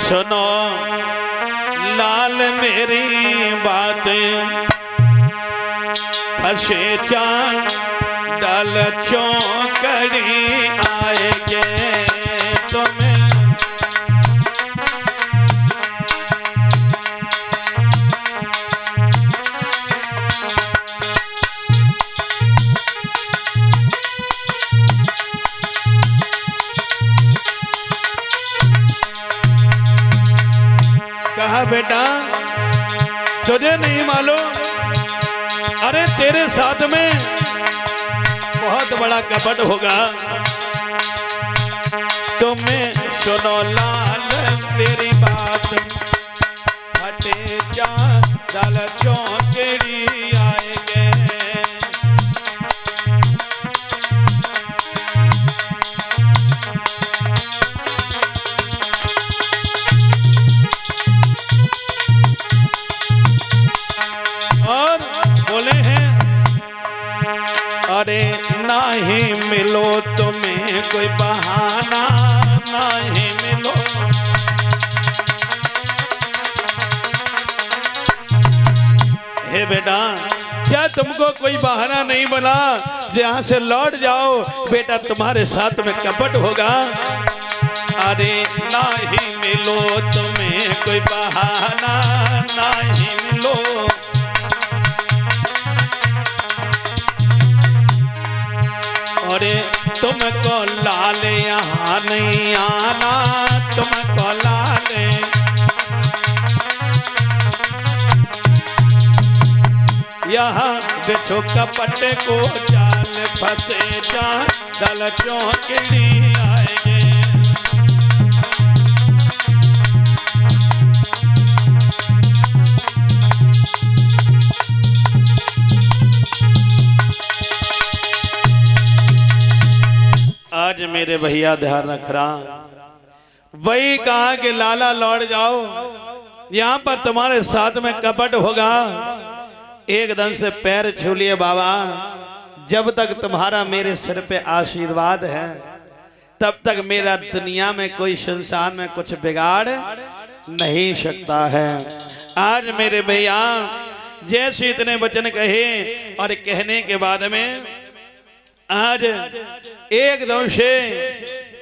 सुनो लाल मेरी बातें, फंसे चांद डाल चौकड़ी आएंगे तुम्हें। कहा बेटा तुझे नहीं मालूम, अरे तेरे साथ में बहुत बड़ा कपट होगा। तुम्हें सुनो लाल तेरी बात, फटे जा दल चौकड़ी आएंगे। और बोले हैं अरे नाही मिलो तुम्हें कोई बहाना, नाही मिलो। हे बेटा क्या तुमको कोई बहाना नहीं मिला, जहां से लौट जाओ बेटा, तुम्हारे साथ में कपट होगा। अरे नाही मिलो तुम्हें कोई बहाना, नाही मिलो। अरे तुमको लाल यहाँ नहीं आना, तुमको लाल यहाँ बिठो कपट को जाल, फंसे जा दल चौकड़ी आएंगे। आज मेरे भैया ध्यान रख रहा, वही कहा कि लाला लौट जाओ, यहाँ पर तुम्हारे साथ में कपट होगा। एकदम से पैर छू लिए बाबा, जब तक तुम्हारा मेरे सिर पे आशीर्वाद है तब तक मेरा दुनिया में कोई संसार में कुछ बिगाड़ नहीं सकता है। आज मेरे भैया जैसे इतने वचन कहे और कहने के बाद में आज एकदम से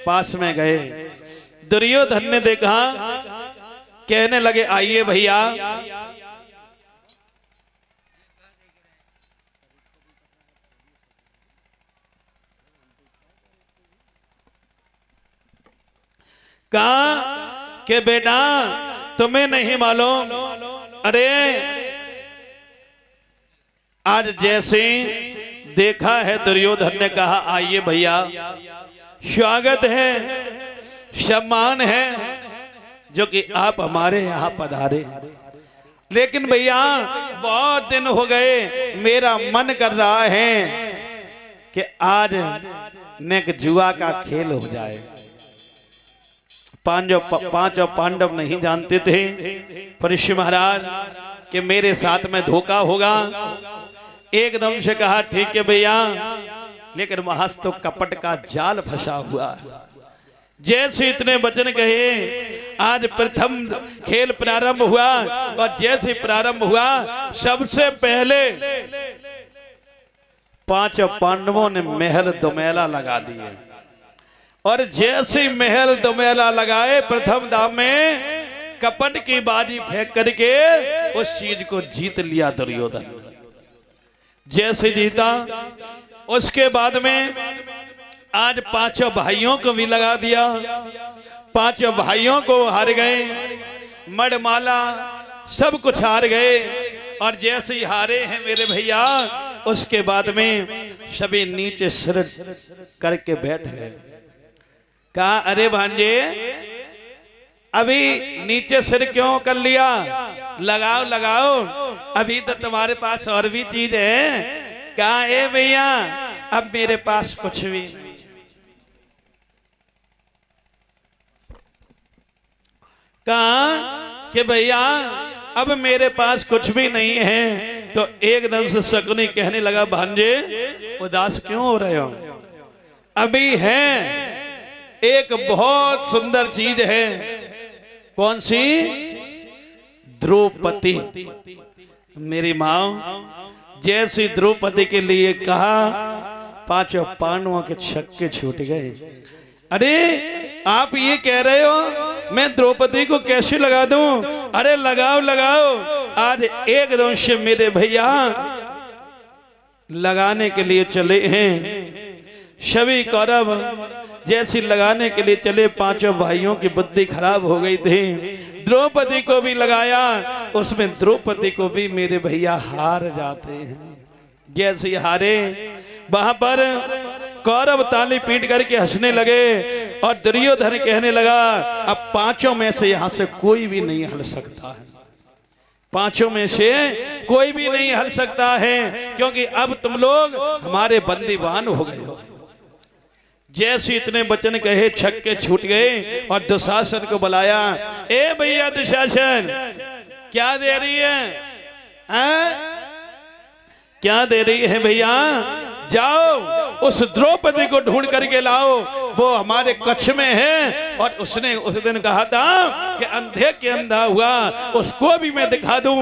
पास में गए। दुर्योधन ने देखा, कहने लगे आइए भैया। कहा कि बेटा तुम्हें नहीं मालूम, अरे आज जैसे देखा है दुर्योधन ने कहा आइए भैया, स्वागत है, सम्मान है जो कि आप हमारे यहाँ पधारे। लेकिन भैया बहुत दिन हो गए, मेरा मन कर रहा है कि आज नेक जुआ का खेल हो जाए। पांचों पांडव नहीं जानते थे परीक्षित महाराज कि मेरे साथ में धोखा होगा। एकदम से कहा ठीक है भैया, लेकिन वहां तो कपट का जाल फंसा हुआ। जैसे इतने वचन कहे, आज प्रथम खेल प्रारंभ हुआ और जैसे प्रारंभ हुआ सबसे पहले पांचों पांडवों ने महल दुमेला लगा दिए। और जैसे महल दुमेला लगाए, प्रथम दाम में कपट की बाजी फेंक करके उस चीज को जीत लिया दुर्योधन। जैसे जीता उसके बाद में आज पांचों भाइयों को भी लगा दिया। पांचों भाइयों को हार गए, मड़माला सब कुछ हार गए। और जैसे ही हारे हैं मेरे भैया, उसके बाद में सभी नीचे सिर करके बैठ गए। कहा अरे भांजे अभी नीचे सिर क्यों कर लिया, लगाओ लगाओ, अभी तो तुम्हारे पास और भी चीज है। कहा ए भैया अब मेरे पास कुछ भी नहीं। कहा कि भैया अब मेरे पास कुछ भी नहीं है। तो एकदम से शकुनी कहने लगा भांजे उदास क्यों हो रहे हो, अभी है एक बहुत सुंदर चीज है, कौन सी? द्रौपदी। मेरी माँ जैसी द्रौपदी के लिए कहा, पांचों पांडवों के छक्के छूट गए। अरे आप ये कह रहे हो मैं द्रौपदी को कैसे लगा दूं? अरे लगाओ लगाओ, आज एकदम से मेरे भैया लगाने के लिए चले हैं। सभी कौरव जैसी लगाने के लिए चले, पांचों भाइयों की बुद्धि खराब हो गई थी। द्रौपदी को भी लगाया, उसमें द्रौपदी को भी मेरे भैया हार जाते हैं। जैसे हारे, वहां पर कौरव ताली पीट करके हंसने लगे और दुर्योधन कहने लगा, अब पांचों में से यहां से कोई भी नहीं हल सकता है। पांचों में से कोई भी नहीं हल सकता है, क्योंकि अब तुम लोग हमारे बंदीवान हो गए हो। जैसे इतने वचन कहे, छक्के छूट गए और दुशासन को बुलाया। ए भैया दुशासन, क्या दे रही है? क्या दे रही है भैया? जाओ उस द्रौपदी को ढूंढ करके लाओ, वो हमारे कक्ष में है और उसने उस दिन कहा था कि अंधे के अंधा हुआ, उसको भी मैं दिखा दूं।